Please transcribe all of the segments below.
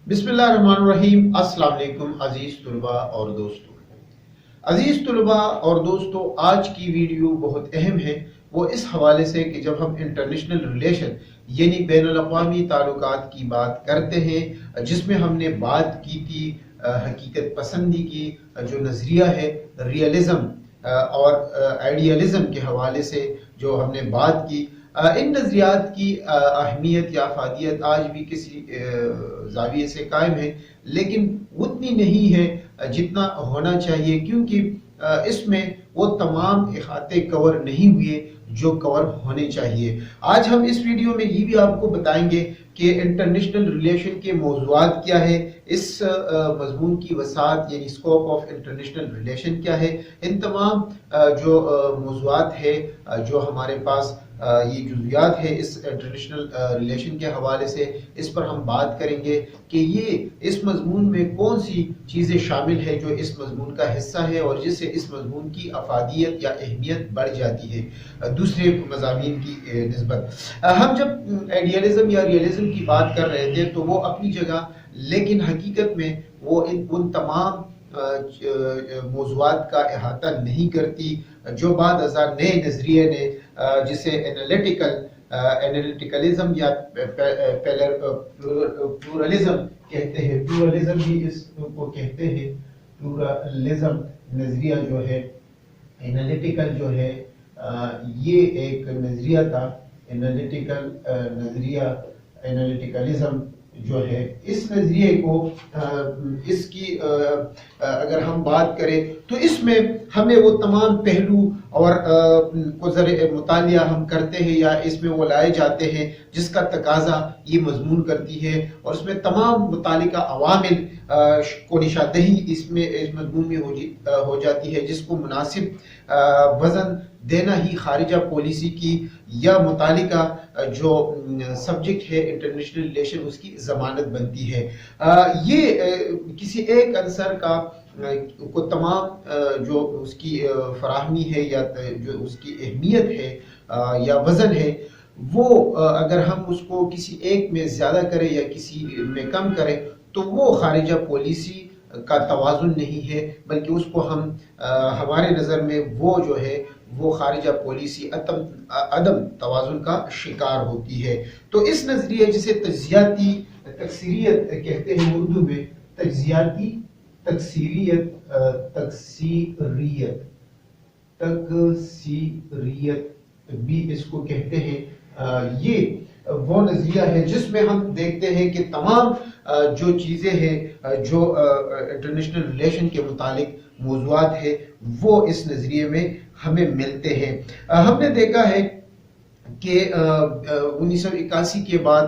बिस्मिल्लाहिर्रहमानिर्रहीम। अस्सलाम वालेकुम अजीज तलबा और दोस्तों। अजीज तलबा और दोस्तों, आज की वीडियो बहुत अहम है। वो इस हवाले से कि जब हम इंटरनेशनल रिलेशन यानी बैनुल अक़वामी ताल्लुकात की बात करते हैं, जिसमें हमने बात की थी हकीकत पसंदी की जो नज़रिया है, रियलिज़म और आइडियलिज़म के हवाले से जो हमने बात की। इन नज़रियात की अहमियत या अफादियत आज भी किसी जाविये से कायम है, लेकिन उतनी नहीं है जितना होना चाहिए, क्योंकि इसमें वो तमाम इहाते कवर नहीं हुए जो कवर होने चाहिए। आज हम इस वीडियो में ये भी आपको बताएंगे कि इंटरनेशनल रिलेशन के मौज़ूआत क्या है, इस मज़मून की वसात यानी स्कोप ऑफ इंटरनेशनल रिलेशन क्या है। इन तमाम जो मौज़ूआत है जो हमारे पास ये जुज़ियात है इस इंटरनेशनल रिलेशन के हवाले से, इस पर हम बात करेंगे कि ये इस मज़मून में कौन सी चीज़ें शामिल है जो इस मज़मून का हिस्सा है और जिससे इस मज़मून की अफादियत या अहमियत बढ़ जाती है दूसरे मज़ामीन की निस्बत। हम जब आइडियलिज़म या रियलिज़म की बात कर रहे थे तो वो अपनी जगह, लेकिन हकीकत में वो उन तमाम मौज़ूआत का अहाता नहीं करती जो बाद हज़ार नए नज़रिए ने, जिसे एनालिटिकलिज्म या प्लूरलिज्म कहते हैं, प्लूरलिज्म भी इसको कहते हैं। प्लूरलिज्म नज़रिया जो है, एनालिटिकल जो है, ये एक नज़रिया था। एनालिटिकल नज़रिया, एनालिटिकलिज्म जो है, इस नज़रिए को इसकी अगर हम बात करें तो इसमें हमें वो तमाम पहलू और को ज़रे मुतालिया हम करते हैं या इसमें वो लाए जाते हैं जिसका तकाजा ये मजमून करती है, और इसमें तमाम मुतालिका अवामिल को निशादही इसमें इस मजमून में हो जाती है, जिसको मुनासिब वज़न देना ही खारिजा पॉलिसी की या मुतालिका जो सब्जेक्ट है इंटरनेशनल रिलेशन उसकी ज़मानत बनती है। ये किसी एक अंसर का को तमाम जो उसकी फराहमी है या जो उसकी अहमियत है या वज़न है, वो अगर हम उसको किसी एक में ज़्यादा करें या किसी में कम करें तो वो खारिजा पॉलिसी का तवाज़ुन नहीं है, बल्कि उसको हम हमारे नज़र में वो जो है वो खारिजा पॉलिसी अदम तवाज़ुन का शिकार होती है। तो इस नज़रिए, जिसे तज्ज़ियाती तकसीरियत कहते हैं उर्दू में, तज्ज़ियाती तकसीरियत तकसीरियत भी इसको कहते हैं। ये वो नज़रिया है जिसमें हम देखते हैं कि तमाम जो चीज़ें हैं जो इंटरनेशनल रिलेशन के मुतालिक मौज़ूआत है वो इस नज़रिए में हमें मिलते हैं। हमने देखा है कि 1981 के बाद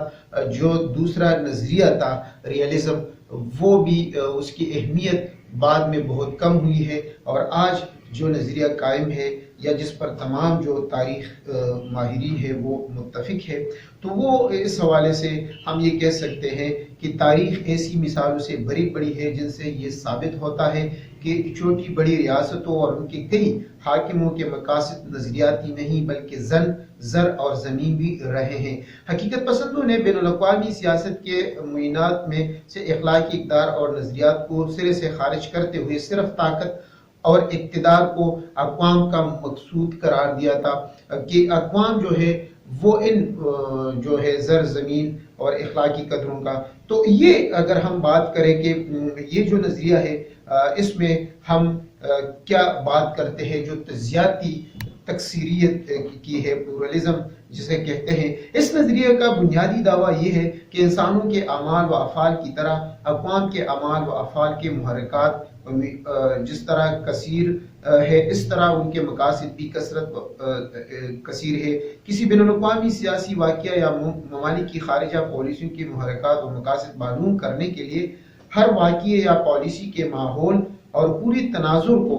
जो दूसरा नज़रिया था रियलिज़म, वो भी उसकी अहमियत बाद में बहुत कम हुई है, और आज जो नज़रिया कायम है या जिस पर तमाम जो तारीख़ माहिरीन है वो मुत्तफ़िक है, तो वो इस हवाले से हम ये कह सकते हैं कि तारीख़ ऐसी मिसालों से भरी पड़ी है जिनसे ये साबित होता है कि छोटी बड़ी रियासतों और उनके कई हाकिमों के मकासद नज़रियाती नहीं बल्कि ज़र और ज़मीन भी रहे हैं। हकीकत पसंदों ने बैनुल-अक़वामी सियासत के मुइनात में से इख़लाक़ी इक़दार और नज़रियात को सिरे से खारिज करते हुए सिर्फ ताकत और इक़्तिदार को अक़वाम का मकसूद करार दिया था कि अक़वाम जो है वो इन जो है ज़र ज़मीन और इख़लाक़ी कदरों का। तो ये अगर हम बात करें कि ये जो नज़रिया है इसमें हम क्या बात करते हैं, जो तज्ज़ियाती तकसीरियत की है, प्लूरलिज़म जिसे कहते हैं, इस नज़रिए का बुनियादी दावा ये है कि इंसानों के अमाल व अफ़ाल की तरह अक़वाम के अमाल व अफ़ाल के मुहर्रिकात जिस तरह कसीर है, इस तरह उनके मकासद भी कसीर है। किसी बैनुल-अक़वामी सियासी वाक़या या ममालिक की खारिजा पॉलिसियों के मुहर्रिकात व मकासद मालूम करने के लिए हर वाक़ये या पॉलिसी के माहौल और पूरी तनाज़ुर को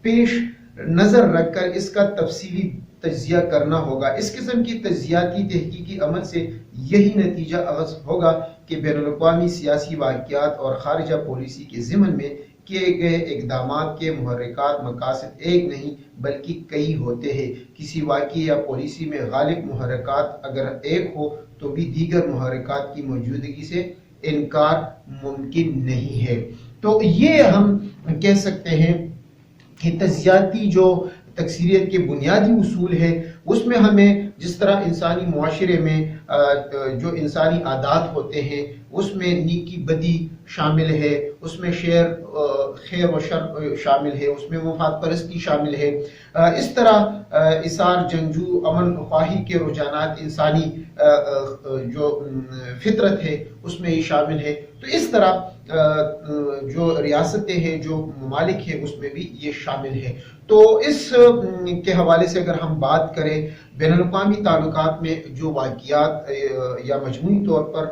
पेश नज़र रखकर इसका तफसीली तज्ज़िया करना होगा। इस किस्म की तज्ज़ियाती तहकीकी अमल से यही नतीजा अगस होगा कि बैनुल-अक़वामी सियासी वाक़यात और खारिजा पॉलिसी के ज़िमन में किए गए इक़दामात के मुहर्रिकात मकासद एक नहीं बल्कि कई होते हैं। किसी वाक़ये या पॉलिसी में गालिब मुहर्रिकात अगर एक हो तो भी दीगर मुहर्रिकात की मौजूदगी से انکار ممکن نہیں ہے۔ تو یہ ہم کہہ سکتے ہیں کہ تجزیاتی جو تکثیریت کے بنیادی اصول ہے اس میں ہمیں جس طرح انسانی معاشرے میں جو انسانی عادات ہوتے ہیں اس میں نیکی بدی شامل ہے، اس میں خیر و شر شامل ہے، اس میں مفاد پرستی شامل ہے، اس طرح اثار جنگجو امن خواہی کے رجحانات انسانی جو فطرت ہے اس میں یہ شامل ہے۔ تو اس طرح جو ریاستیں ہیں، جو ممالک ہیں، اس میں بھی یہ شامل ہے۔ تو اس کے حوالے سے اگر ہم بات کریں بین الاقوامی تعلقات میں جو واقعات یا مجموعی طور پر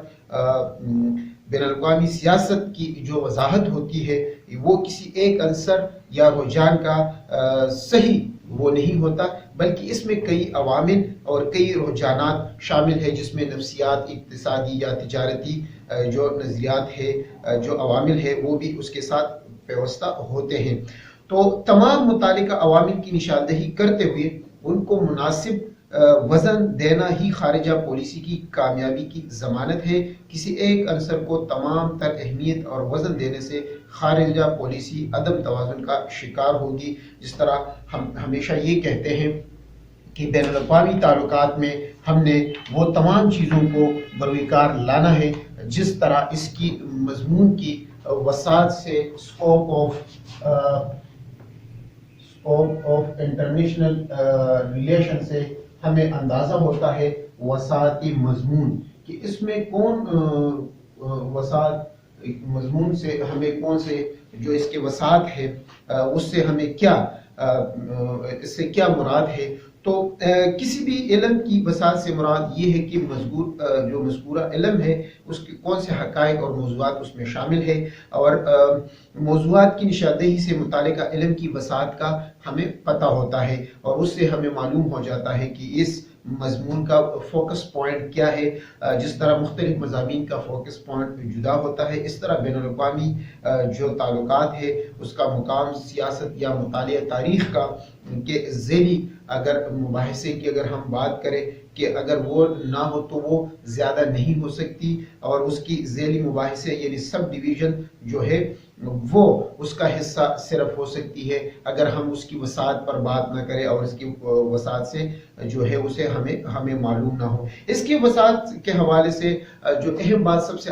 بین الاقوامی سیاست کی جو وضاحت ہوتی ہے وہ کسی ایک عنصر یا رجحان کا صحیح وہ نہیں ہوتا، بلکہ اس میں کئی عوامل اور کئی رجحانات شامل ہیں، جس میں نفسیات، اقتصادی یا تجارتی جو نظریات ہے، جو عوامل ہے وہ بھی اس کے ساتھ پیوستہ ہوتے ہیں۔ تو تمام متعلقہ عوامل کی نشاندہی کرتے ہوئے ان کو مناسب وزن دینا ہی خارجہ پالیسی کی کامیابی کی ضمانت ہے۔ کسی ایک عنصر کو تمام تر اہمیت اور وزن دینے سے خارجہ پالیسی عدم توازن کا شکار ہوگی۔ جس طرح ہم ہمیشہ یہ کہتے ہیں کہ بین الاقوامی تعلقات میں ہم نے وہ تمام چیزوں کو بروئے کار لانا ہے جس طرح اس کی مضمون کی وسعت سے اسکوپ آف انٹرنیشنل ریلیشن سے ہمیں اندازہ ہوتا ہے وسعت مضمون کہ اس میں کون وسعت مضمون سے ہمیں کون سے جو اس کے وسعت ہے اس سے ہمیں کیا اس سے کیا مراد ہے۔ تو کسی بھی علم کی وسعت سے مراد یہ ہے کہ جو مذکورہ علم ہے اس کے کون سے حقائق اور موضوعات اس میں شامل ہے، اور موضوعات کی نشاندہی سے متعلقہ علم کی وسعت کا ہمیں پتہ ہوتا ہے، اور اس سے ہمیں معلوم ہو جاتا ہے کہ اس مضمون کا فوکس پوائنٹ کیا ہے۔ جس طرح مختلف مضامین کا فوکس پوائنٹ جدا ہوتا ہے، اس طرح بین الاقوامی جو تعلقات ہے اس کا مقام سیاست یا مطالعہ تاریخ کا کے ذیلی اگر مباحثے کی اگر ہم بات کریں کہ اگر وہ نہ ہو تو وہ زیادہ نہیں ہو سکتی، اور اس کی ذیلی مباحثے یعنی سب ڈویژن جو ہے وہ اس کا حصہ صرف ہو سکتی ہے اگر ہم اس کی وسعت پر بات نہ کریں اور اس کی وسعت سے جو ہے اسے ہمیں معلوم نہ ہو۔ اس کی وسعت کے حوالے سے جو اہم بات سب سے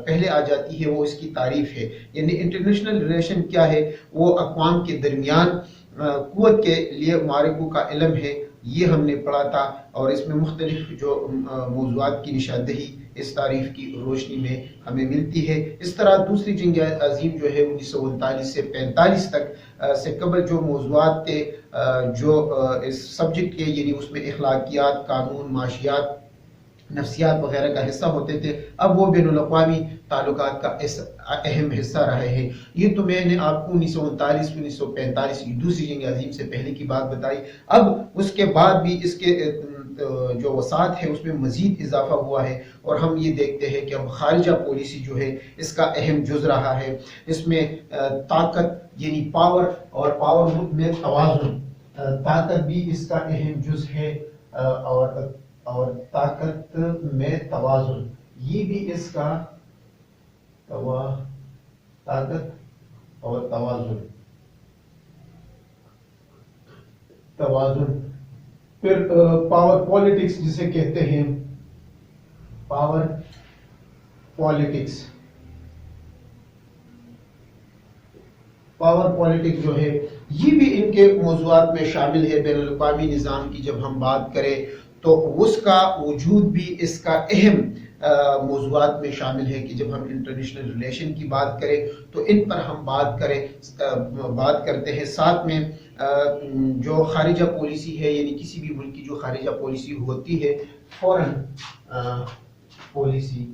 پہلے آ جاتی ہے وہ اس کی تعریف ہے، یعنی انٹرنیشنل ریلیشن کیا ہے؟ وہ اقوام کے درمیان قوت کے لیے معرکوں کا علم ہے، یہ ہم نے پڑھا تھا، اور اس میں مختلف جو موضوعات کی نشاندہی اس تعریف کی روشنی میں ہمیں ملتی ہے۔ اس طرح دوسری جنگ عظیم جو ہے 1939 سے 45 تک سے قبل جو موضوعات تھے جو اس سبجیکٹ کے یعنی اس میں اخلاقیات، قانون، معاشیات، نفسیات وغیرہ کا حصہ ہوتے تھے، اب وہ بین الاقوامی تعلقات کا اہم حصہ رہے ہیں۔ یہ تو میں نے آپ کو 1939 1945 کی دوسری جنگ عظیم سے پہلے کی بات بتائی۔ اب اس کے بعد بھی اس کے جو وسعت ہے اس میں مزید اضافہ ہوا ہے، اور ہم یہ دیکھتے ہیں کہ اب خارجہ پالیسی جو ہے اس کا اہم جز رہا ہے۔ اس میں طاقت یعنی پاور اور پاور میں توازن، طاقت بھی اس کا اہم جز ہے، اور طاقت میں توازن یہ بھی اس کا طاقت اور توازن پھر پاور پالیٹکس جسے کہتے ہیں، پاور پالیٹکس جو ہے یہ بھی ان کے موضوعات میں شامل ہے۔ بین الاقوامی نظام کی جب ہم بات کریں تو اس کا وجود بھی اس کا اہم موضوعات میں شامل ہے کہ جب ہم انٹرنیشنل ریلیشن کی بات کریں تو ان پر ہم بات کرتے ہیں۔ ساتھ میں جو خارجہ پالیسی ہے یعنی کسی بھی ملک کی جو خارجہ پالیسی ہوتی ہے، فورن پالیسی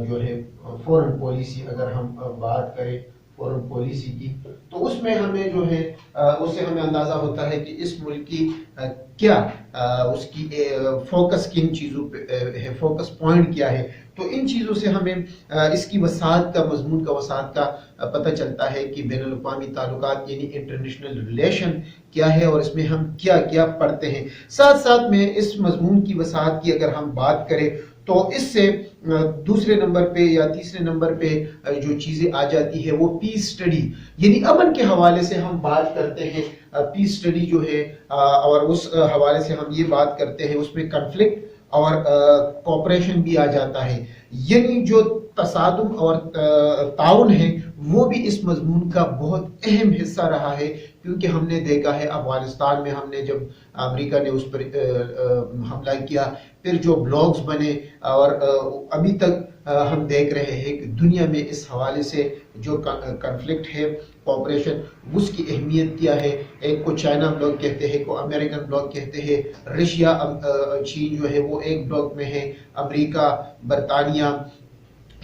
جو ہے، فورن پالیسی اگر ہم بات کریں فورن پالیسی کی تو اس میں ہمیں جو ہے اس سے ہمیں اندازہ ہوتا ہے کہ اس ملک کی کیا اس کی فوکس کن چیزوں پہ ہے، فوکس پوائنٹ کیا ہے۔ تو ان چیزوں سے ہمیں اس کی وسعت کا، مضمون کا وسعت کا پتہ چلتا ہے کہ بین الاقوامی تعلقات یعنی انٹرنیشنل ریلیشن کیا ہے اور اس میں ہم کیا کیا پڑھتے ہیں۔ ساتھ ساتھ میں اس مضمون کی وسعت کی اگر ہم بات کریں تو اس سے दूसरे नंबर पे या तीसरे नंबर पे जो चीजें आ जाती है वो पीस स्टडी, यानी अमन के हवाले से हम बात करते हैं। पीस स्टडी जो है और उस हवाले से हम ये बात करते हैं, उसमें कन्फ्लिक्ट और कोऑपरेशन भी आ जाता है, यानी जो तसादुम और ताउन है वो भी इस मजमून का बहुत अहम हिस्सा रहा है। क्योंकि हमने देखा है अफगानिस्तान में हमने जब अमेरिका ने उस पर हमला किया, फिर जो ब्लॉग्स बने और अभी तक हम देख रहे हैं कि दुनिया में इस हवाले से जो कन्फ्लिक्ट है, कोऑपरेशन, उसकी अहमियत क्या है। एक को चाइना ब्लॉक कहते हैं, को अमेरिकन ब्लॉक कहते हैं, रशिया चीन जो है वो एक ब्लॉक में है, अमेरिका, बरतानिया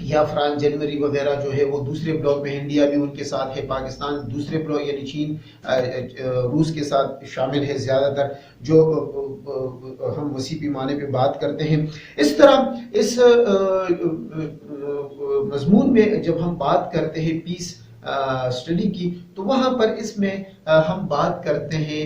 या फ्रांस, जनवरी वगैरह जो है वो दूसरे ब्लॉक में, इंडिया भी उनके साथ है, पाकिस्तान दूसरे ब्लॉक यानी चीन रूस के साथ शामिल है ज़्यादातर, जो हम वसी पैमाने पे बात करते हैं। इस तरह इस मजमून में जब हम बात करते हैं पीस स्टडी की, तो वहाँ पर इसमें हम बात करते हैं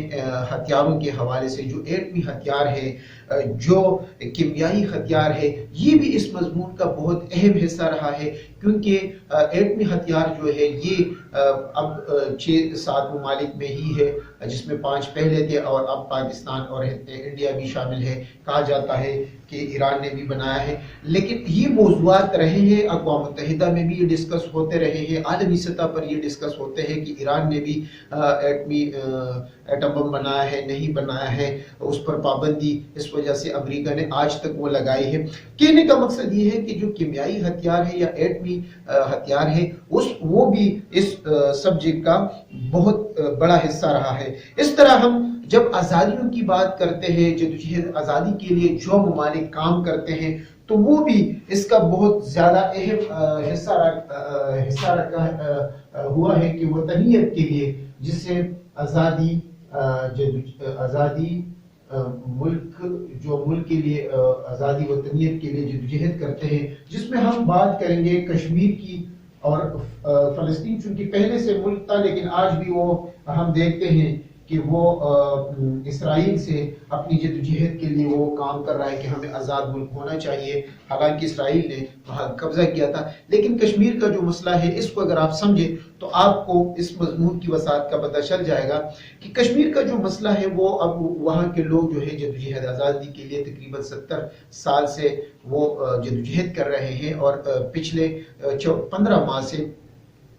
हथियारों के हवाले से। जो एटमी हथियार है, जो कीमियाई हथियार है, ये भी इस मजमून का बहुत अहम हिस्सा रहा है। क्योंकि एटमी हथियार जो है ये अब 6-7 ममालिक में ही है, जिसमें 5 पहले थे और अब पाकिस्तान और इंडिया भी शामिल है। कहा जाता है कि ईरान ने भी बनाया है, लेकिन ये मौज़ूआत रहे हैं, अक़वाम मुत्तहिदा में भी ये डिस्कस होते रहे हैं, आलमी सतह पर ये डिस्कस होते हैं कि ईरान ने भी एटम बम बनाया है, नहीं बनाया है, उस पर पाबंदी इस वजह से अमेरिका ने आज तक वो लगाई है। कहने का मकसद ये है कि जो कीमियाई हथियार है या एटमी हथियार है, वो भी इस सब्जेक्ट का बहुत बड़ा हिस्सा रहा है। इस तरह हम जब आज़ादियों की बात करते हैं, जदोजहद आज़ादी के लिए जो ममालिक काम करते हैं, तो वो भी इसका बहुत ज़्यादा अहम हिस्सा रखा हुआ है कि वतनियत के लिए, जिससे आज़ादी मुल्क के लिए आज़ादी वतनियत के लिए जदोजहद करते हैं, जिसमें हम बात करेंगे कश्मीर की और फ़लस्तीन। चूंकि पहले से मुल्क था, लेकिन आज भी वो हम देखते हैं कि वो इसराइल से अपनी जदोजहद के लिए वो काम कर रहा है कि हमें आज़ाद मुल्क होना चाहिए। हालांकि इसराइल ने वहाँ कब्जा किया था, लेकिन कश्मीर का जो मसला है, इसको अगर आप समझें तो आपको इस मजमून की वसात का पता चल जाएगा कि कश्मीर का जो मसला है वो अब वहाँ के लोग जो है जदोजहद आज़ादी के लिए तकरीबन 70 साल से वो जदोजहद कर रहे हैं। और पिछले 15 माह से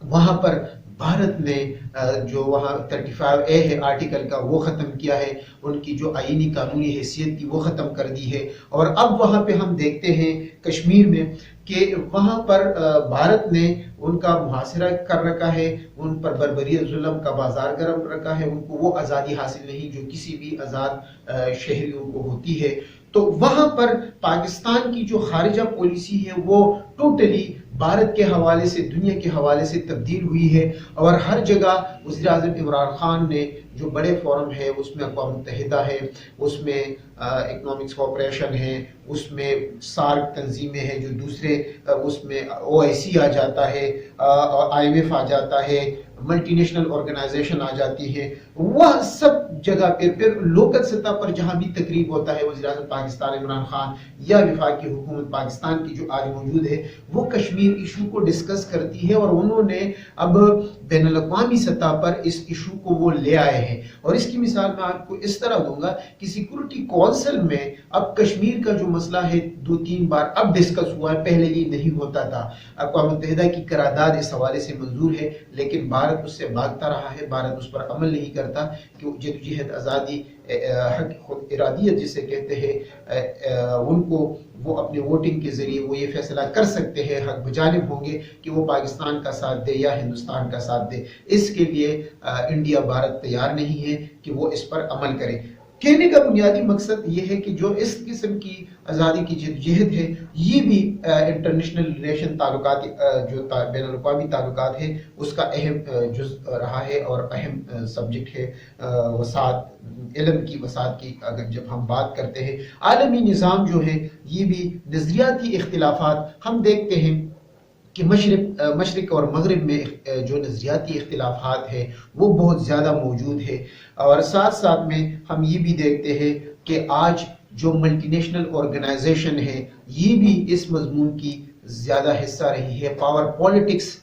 वहाँ पर भारत ने जो वहाँ 35A है आर्टिकल का, वो ख़त्म किया है, उनकी जो आईनी कानूनी हैसियत थी वो ख़त्म कर दी है। और अब वहाँ पे हम देखते हैं कश्मीर में कि वहाँ पर भारत ने उनका मुहासिरा कर रखा है, उन पर बर्बरियत जुल्म का बाजार गर्म रखा है, उनको वो आज़ादी हासिल नहीं जो किसी भी आज़ाद शहरियों को होती है। तो वहाँ पर पाकिस्तान की जो खारिजा पॉलिसी है वो टोटली भारत के हवाले से, दुनिया के हवाले से तब्दील हुई है। और हर जगह वज़ीर आज़म इमरान खान ने जो बड़े फोरम है, उसमें अक़वाम मुत्तहिदा है, उसमें इकनॉमिक्स कोऑपरेशन है, उसमें सार्क तंजीमें हैं, जो दूसरे उसमें OIC आ जाता है, IMF आ जाता है, मल्टीनेशनल ऑर्गेनाइजेशन आ जाती है, वह सब जगह पे फिर लोकल सतह पर जहाँ भी तकरीब होता है, वज़ीर आज़म पाकिस्तान इमरान खान या वफाकी हुकूमत पाकिस्तान की जो आज मौजूद है, वो कश्मीर इशू को डिस्कस करती है। और उन्होंने अब बैनुल अक़वामी सतह पर इस इशू को वो ले आए हैं। और इसकी मिसाल मैं आपको इस तरह दूंगा कि सिक्योरिटी कौंसिल में अब कश्मीर का जो मसला है 2-3 बार अब डिस्कस हुआ है, पहले ये नहीं होता था। अक़वाम मुत्तहिदा की करारदाद इस हवाले से मंजूर है, लेकिन भारत उससे भागता रहा है, भारत उस पर अमल नहीं करता कि जदोजहद आज़ादी हक खुद इरादियत जिसे कहते हैं, उनको वो अपने वोटिंग के जरिए वो ये फैसला कर सकते हैं, हक बजानिब होंगे कि वो पाकिस्तान का साथ दे या हिंदुस्तान का साथ दे। इसके लिए इंडिया, भारत तैयार नहीं है कि वो इस पर अमल करे। कहने का बुनियादी मकसद ये है कि जो इस किस्म की आज़ादी की जदोजहद है, ये भी इंटरनेशनल रिलेशन ताल्लुकात, जो बैनुल अक़वामी ताल्लुकात है, उसका अहम जुज़ रहा है और अहम सब्जेक्ट है। वसात, इल्म की वसात की अगर जब हम बात करते हैं, आलमी निज़ाम जो है, ये भी नज़रियाती इख्तिलाफ़ात हम देखते हैं कि मशरिक और मगरिब में जो नज़रियाती इख्तिलाफ़ात है वो बहुत ज़्यादा मौजूद है। और साथ साथ में हम ये भी देखते हैं कि आज جو ملٹی نیشنل آرگنائزیشن ہے یہ بھی اس مضمون کی زیادہ حصہ رہی ہے. پاور پالیٹکس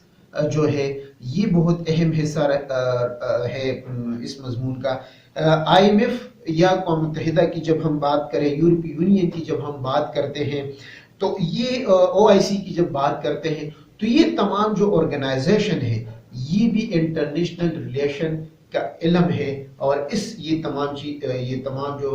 جو ہے یہ بہت اہم حصہ ہے اس مضمون کا. آئی ایم ایف یا اقوام متحدہ کی جب ہم بات کریں، یورپی یونین کی جب ہم بات کرتے ہیں، تو یہ او آئی سی کی جب بات کرتے ہیں، تو یہ تمام جو آرگنائزیشن ہے یہ بھی انٹرنیشنل ریلیشن کا علم ہے. اور یہ تمام جو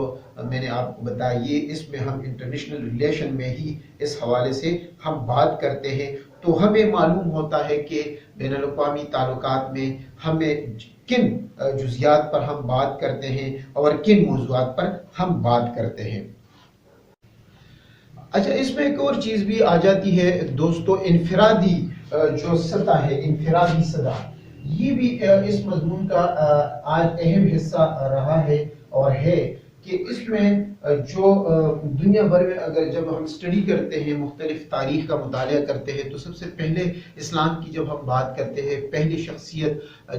میں نے آپ کو بتایا، یہ اس میں ہم انٹرنیشنل ریلیشن میں ہی اس حوالے سے ہم بات کرتے ہیں. تو ہمیں معلوم ہوتا ہے کہ بین الاقوامی تعلقات میں ہمیں کن جزیات پر ہم بات کرتے ہیں اور کن موضوعات پر ہم بات کرتے ہیں. اچھا، اس میں ایک اور چیز بھی آ جاتی ہے دوستو، انفرادی جو سطح ہے، انفرادی سطح، یہ بھی اس مضمون کا آج اہم حصہ رہا ہے اور ہے کہ اس میں جو دنیا بھر میں اگر جب ہم اسٹڈی کرتے ہیں، مختلف تاریخ کا مطالعہ کرتے ہیں، تو سب سے پہلے اسلام کی جب ہم بات کرتے ہیں، پہلی شخصیت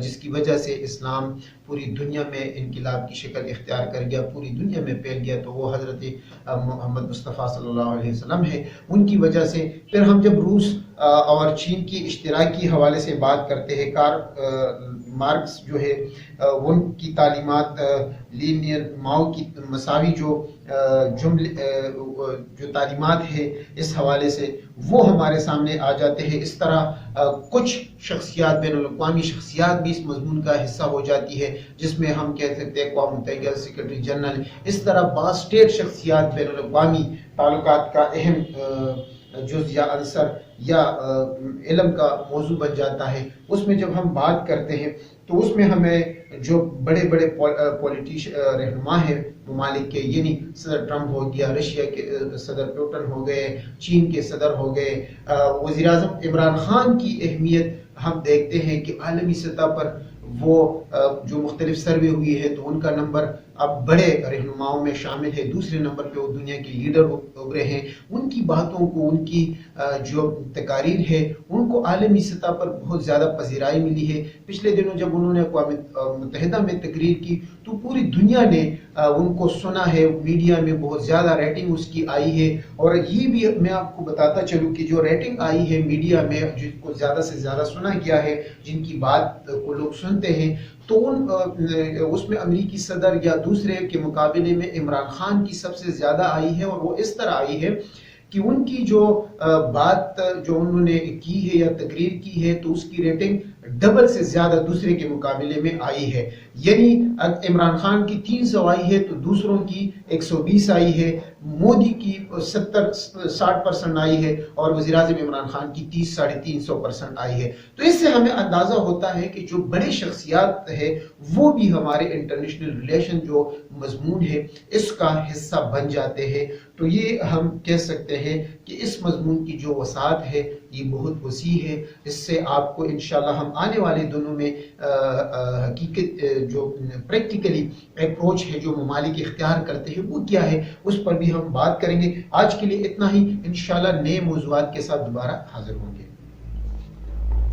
جس کی وجہ سے اسلام پوری دنیا میں انقلاب کی شکل اختیار کر گیا، پوری دنیا میں پھیل گیا، تو وہ حضرت محمد مصطفیٰ صلی اللہ علیہ وسلم ہے. ان کی وجہ سے پھر ہم جب روس اور چین کی اشتراک کے حوالے سے بات کرتے ہیں، مارکس جو ہے ان کی تعلیمات، لینین ماؤ کی مساوی جو تعلیمات ہے اس حوالے سے وہ ہمارے سامنے آ جاتے ہیں. اس طرح کچھ شخصیات، بین الاقوامی شخصیات بھی اس مضمون کا حصہ ہو جاتی ہے، جس میں ہم کہہ سکتے ہیں اقوام متحدہ سیکرٹری جنرل. اس طرح بعض اسٹیٹ شخصیات بین الاقوامی تعلقات کا اہم جز یا عنصر یا علم کا موضوع بن جاتا ہے. اس میں جب ہم بات کرتے ہیں تو اس میں ہمیں جو بڑے بڑے رہنما ہیں ممالک کے، یعنی صدر ٹرمپ ہو گیا، رشیا کے صدر پوٹن ہو گئے، چین کے صدر ہو گئے، وزیر اعظم عمران خان کی اہمیت ہم دیکھتے ہیں کہ عالمی سطح پر وہ جو مختلف سروے ہوئی ہے تو ان کا نمبر اب بڑے رہنماؤں میں شامل ہے. دوسرے نمبر پہ وہ دنیا کے لیڈر ابھرے ہیں. ان کی باتوں کو، ان کی جو تقاریر ہے، ان کو عالمی سطح پر بہت زیادہ پذیرائی ملی ہے. پچھلے دنوں جب انہوں نے اقوام متحدہ میں تقریر کی تو پوری دنیا نے ان کو سنا ہے، میڈیا میں بہت زیادہ ریٹنگ اس کی آئی ہے. اور یہ بھی میں آپ کو بتاتا چلوں کہ جو ریٹنگ آئی ہے میڈیا میں، جن کو زیادہ سے زیادہ سنا گیا ہے، جن کی بات کو لوگ سنتے ہیں، تو اس میں امریکی صدر یا دوسرے کے مقابلے میں عمران خان کی سب سے زیادہ آئی ہے. اور وہ اس طرح آئی ہے کہ ان کی جو بات جو انہوں نے کی ہے یا تقریر کی ہے تو اس کی ریٹنگ ڈبل سے زیادہ دوسرے کے مقابلے میں آئی ہے. یعنی عمران خان کی 300 آئی ہے تو دوسروں کی 120 آئی ہے، مودی کی 60% آئی ہے اور وزیراعظم عمران خان کی 350% آئی ہے. تو اس سے ہمیں اندازہ ہوتا ہے کہ جو بڑے شخصیات ہے وہ بھی ہمارے انٹرنیشنل ریلیشن جو مضمون ہے اس کا حصہ بن جاتے ہیں. تو یہ ہم کہہ سکتے ہیں کہ اس مضمون کی جو وسعت ہے یہ بہت وسیع ہے. اس سے آپ کو انشاءاللہ ہم آنے والے دنوں میں حقیقت جو پریکٹیکلی اپروچ ہے جو ممالک اختیار کرتے ہیں وہ کیا ہے اس پر بھی ہم بات کریں گے. آج کے لیے اتنا ہی، انشاءاللہ نئے موضوعات کے ساتھ دوبارہ حاضر ہوں گے.